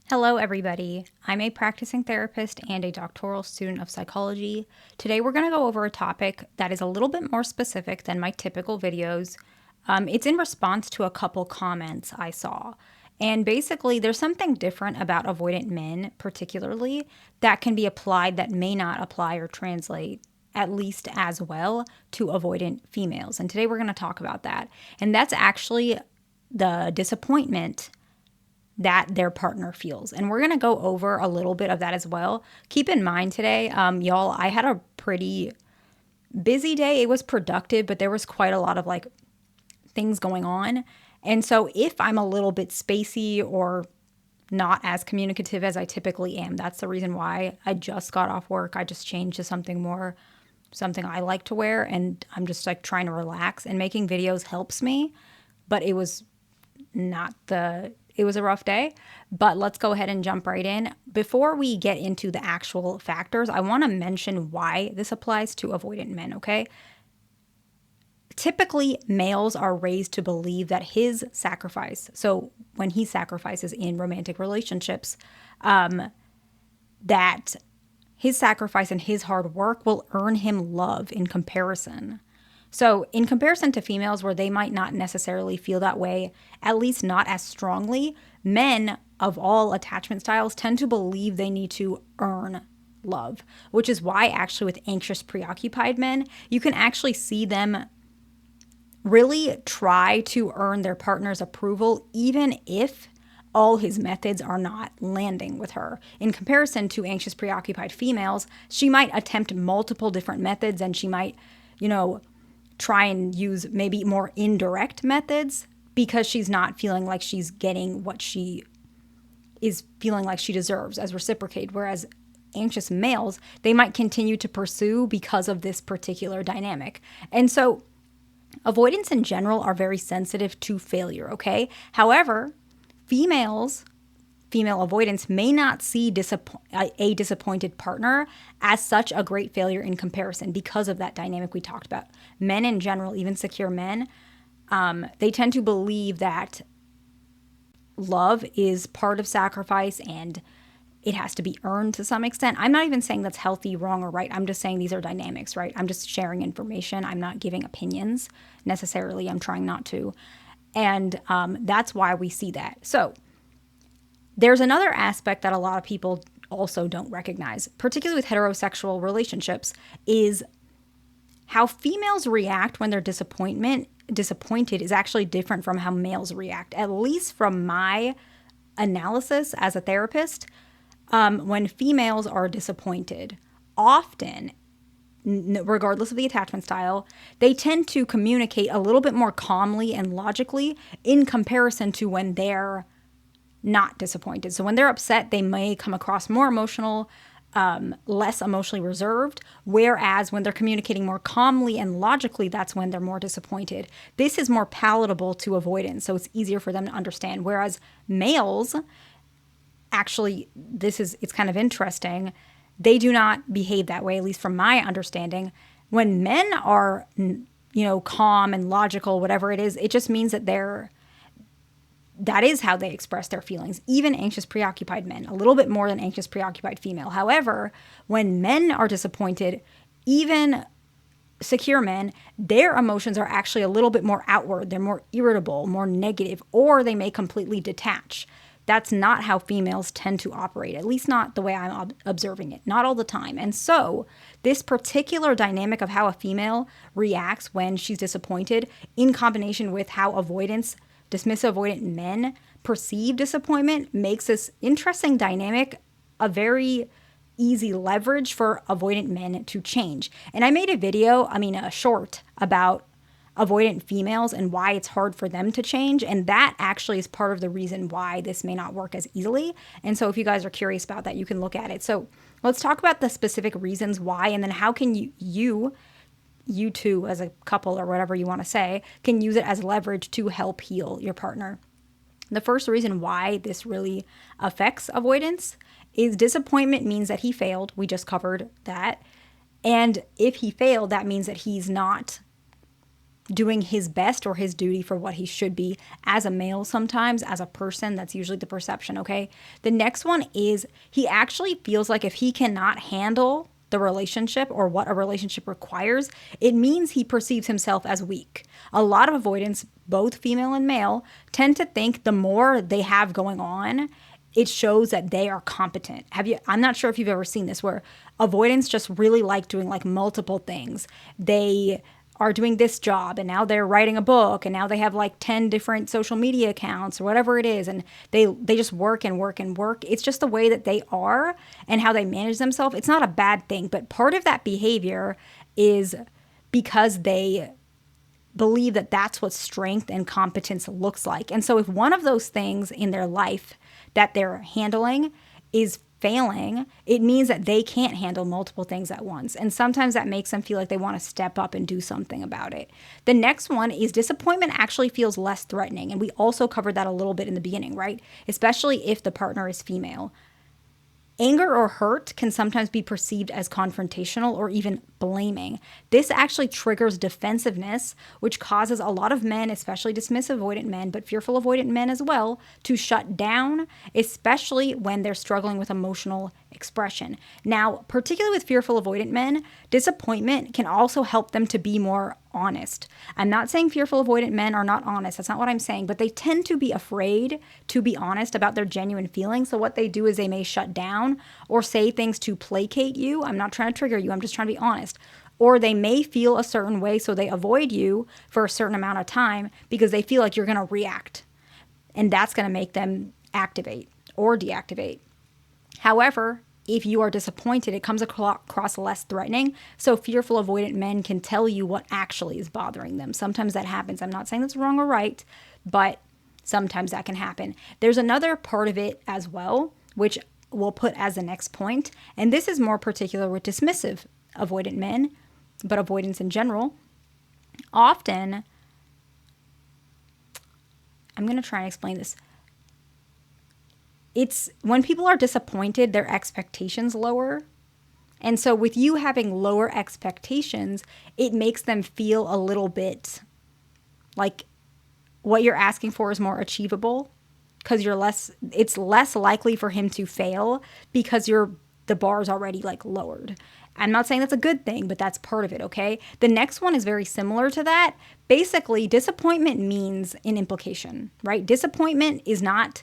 Hello, everybody. I'm a practicing therapist and a doctoral student of psychology. Today, we're going to go over a topic that is a little bit more specific than my typical videos. It's in response to a couple comments I saw. And basically, there's something different about avoidant men, particularly, that can be applied that may not apply or translate at least as well to avoidant females. And today, we're going to talk about that. And that's actually the disappointment that their partner feels. And we're going to go over a little bit of that as well. Keep in mind today, y'all, I had a pretty busy day. It was productive, but there was quite a lot of things going on. And so if I'm a little bit spacey or not as communicative as I typically am, that's the reason why. I just got off work. I just changed to something I like to wear. And I'm just trying to relax, and making videos helps me. But it was a rough day, but let's go ahead and jump right in. Before we get into the actual factors, I want to mention why this applies to avoidant men, okay? Typically, males are raised to believe that his sacrifice, so when he sacrifices in romantic relationships, that his sacrifice and his hard work will earn him love in comparison. So in comparison to females, where they might not necessarily feel that way, at least not as strongly, men of all attachment styles tend to believe they need to earn love, which is why actually with anxious, preoccupied men, you can actually see them really try to earn their partner's approval, even if all his methods are not landing with her. In comparison to anxious, preoccupied females, she might attempt multiple different methods, and she might, try and use maybe more indirect methods because she's not feeling like she's getting what she is feeling like she deserves as reciprocated. Whereas anxious males, they might continue to pursue because of this particular dynamic. And so avoidants in general are very sensitive to failure, okay? However, female avoidants may not see a disappointed partner as such a great failure in comparison because of that dynamic we talked about. Men in general, even secure men, they tend to believe that love is part of sacrifice and it has to be earned to some extent. I'm not even saying that's healthy, wrong, or right. I'm just saying these are dynamics, right? I'm just sharing information. I'm not giving opinions necessarily. I'm trying not to. And that's why we see that. So there's another aspect that a lot of people also don't recognize, particularly with heterosexual relationships, is how females react when they're disappointed is actually different from how males react. At least from my analysis as a therapist, when females are disappointed, often, regardless of the attachment style, they tend to communicate a little bit more calmly and logically in comparison to when they're not disappointed. So when they're upset, they may come across more emotional, less emotionally reserved, whereas when they're communicating more calmly and logically, that's when they're more disappointed. This is more palatable to avoidance, so it's easier for them to understand. Whereas males, actually, it's kind of interesting. They do not behave that way, at least from my understanding. When men are, calm and logical, whatever it is, it just means that that is how they express their feelings. Even anxious, preoccupied men, a little bit more than anxious, preoccupied female. However, when men are disappointed, even secure men, their emotions are actually a little bit more outward. They're more irritable, more negative, or they may completely detach. That's not how females tend to operate, at least not the way I'm observing it, not all the time. And so this particular dynamic of how a female reacts when she's disappointed, in combination with how dismissive avoidant men perceive disappointment, makes this interesting dynamic a very easy leverage for avoidant men to change. And I made a short about avoidant females and why it's hard for them to change. And that actually is part of the reason why this may not work as easily. And so if you guys are curious about that, you can look at it. So let's talk about the specific reasons why, and then how can you two as a couple or whatever you want to say can use it as leverage to help heal your partner. The first reason why this really affects avoidance is disappointment means that he failed. We just covered that. And if he failed, that means that he's not doing his best or his duty for what he should be as a male sometimes, as a person. That's usually the perception, okay? The next one is he actually feels like if he cannot handle the relationship or what a relationship requires, it means he perceives himself as weak. A lot of avoidants, both female and male, tend to think the more they have going on, it shows that they are competent. I'm not sure if you've ever seen this where avoidants just really like doing like multiple things. They are doing this job and now they're writing a book and now they have like 10 different social media accounts or whatever it is, and they just work and work and work. It's just the way that they are and how they manage themselves. It's not a bad thing, but part of that behavior is because they believe that that's what strength and competence looks like. And so if one of those things in their life that they're handling is failing, it means that they can't handle multiple things at once. And sometimes that makes them feel like they want to step up and do something about it. The next one is disappointment actually feels less threatening. And we also covered that a little bit in the beginning, right? Especially if the partner is female. Anger or hurt can sometimes be perceived as confrontational or even blaming. This actually triggers defensiveness, which causes a lot of men, especially dismissive avoidant men, but fearful avoidant men as well, to shut down, especially when they're struggling with emotional expression. Now, particularly with fearful avoidant men, disappointment can also help them to be more honest. I'm not saying fearful avoidant men are not honest. That's not what I'm saying, but they tend to be afraid to be honest about their genuine feelings. So what they do is they may shut down or say things to placate you. I'm not trying to trigger you. I'm just trying to be honest. Or they may feel a certain way, so they avoid you for a certain amount of time because they feel like you're going to react. And that's going to make them activate or deactivate. However, if you are disappointed, it comes across less threatening. So fearful avoidant men can tell you what actually is bothering them. Sometimes that happens. I'm not saying that's wrong or right, but sometimes that can happen. There's another part of it as well, which we'll put as the next point. And this is more particular with dismissive avoidant men, but avoidance in general. Often, I'm going to try and explain this. It's when people are disappointed, their expectations lower. And so with you having lower expectations, it makes them feel a little bit like what you're asking for is more achievable because it's less likely for him to fail because the bar is already like lowered. I'm not saying that's a good thing, but that's part of it, okay? The next one is very similar to that. Basically, disappointment means an implication, right? Disappointment is not...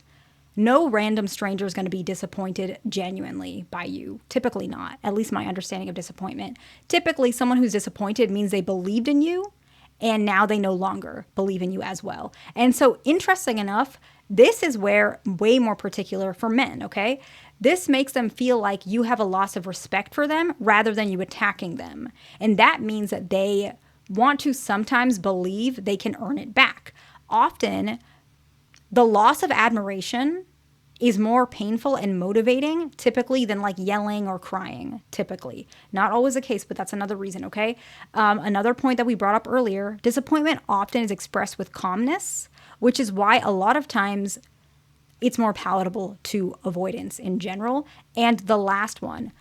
No random stranger is going to be disappointed genuinely by you. Typically not, at least my understanding of disappointment. Typically, someone who's disappointed means they believed in you and now they no longer believe in you as well. And so, interesting enough, this is where way more particular for men, okay? This makes them feel like you have a loss of respect for them rather than you attacking them. And that means that they want to sometimes believe they can earn it back. Often, the loss of admiration is more painful and motivating typically than like yelling or crying, typically. Not always the case, but that's another reason, okay? Another point that we brought up earlier, disappointment often is expressed with calmness, which is why a lot of times it's more palatable to avoidance in general. And the last one,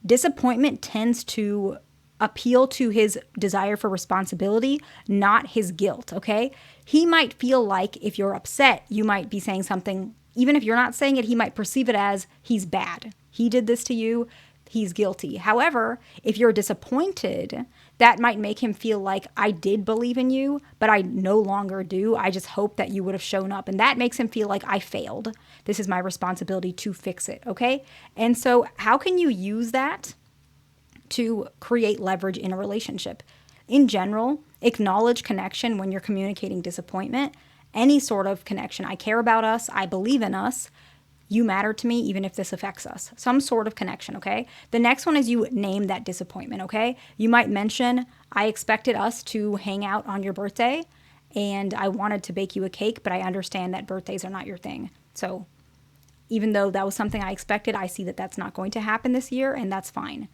disappointment tends to appeal to his desire for responsibility, not his guilt, okay? He might feel like if you're upset, you might be saying something, even if you're not saying it, he might perceive it as he's bad. He did this to you, he's guilty. However, if you're disappointed, that might make him feel like I did believe in you, but I no longer do. I just hope that you would have shown up. And that makes him feel like I failed. This is my responsibility to fix it, okay? And so how can you use that to create leverage in a relationship? In general, acknowledge connection when you're communicating disappointment. Any sort of connection. I care about us. I believe in us. You matter to me, even if this affects us. Some sort of connection, okay? The next one is you name that disappointment, okay? You might mention, I expected us to hang out on your birthday, and I wanted to bake you a cake, but I understand that birthdays are not your thing. So even though that was something I expected, I see that that's not going to happen this year, and that's fine.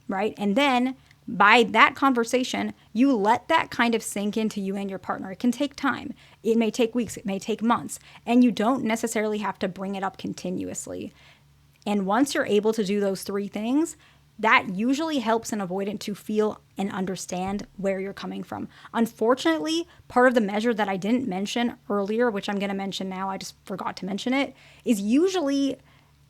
Right? And then by that conversation, you let that kind of sink into you and your partner. It can take time. It may take weeks. It may take months. And you don't necessarily have to bring it up continuously. And once you're able to do those three things, that usually helps an avoidant to feel and understand where you're coming from. Unfortunately, part of the measure that I didn't mention earlier, which I'm going to mention now, I just forgot to mention it, is usually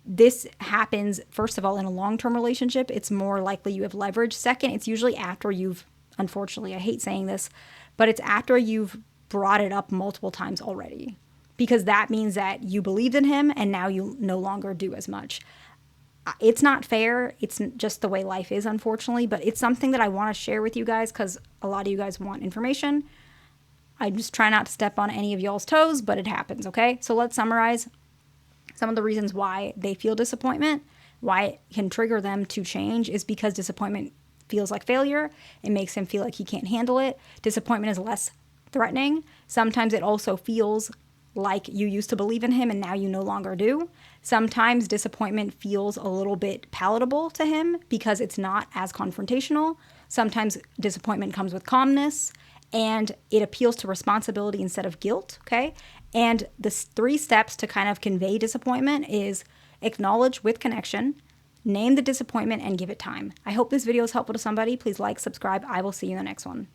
this happens, first of all, in a long-term relationship. It's more likely you have leverage. Second, it's usually after you've, unfortunately, I hate saying this, but it's after you've brought it up multiple times already, because that means that you believed in him and now you no longer do as much. It's not fair. It's just the way life is, unfortunately, but it's something that I want to share with you guys because a lot of you guys want information. I just try not to step on any of y'all's toes, but it happens, okay? So let's summarize some of the reasons why they feel disappointment, why it can trigger them to change is because disappointment feels like failure. It makes him feel like he can't handle it. Disappointment is less threatening. Sometimes it also feels like you used to believe in him and now you no longer do. Sometimes disappointment feels a little bit palatable to him because it's not as confrontational. Sometimes disappointment comes with calmness and it appeals to responsibility instead of guilt, okay? And the 3 steps to kind of convey disappointment is acknowledge with connection, name the disappointment, and give it time. I hope this video is helpful to somebody. Please like, subscribe. I will see you in the next one.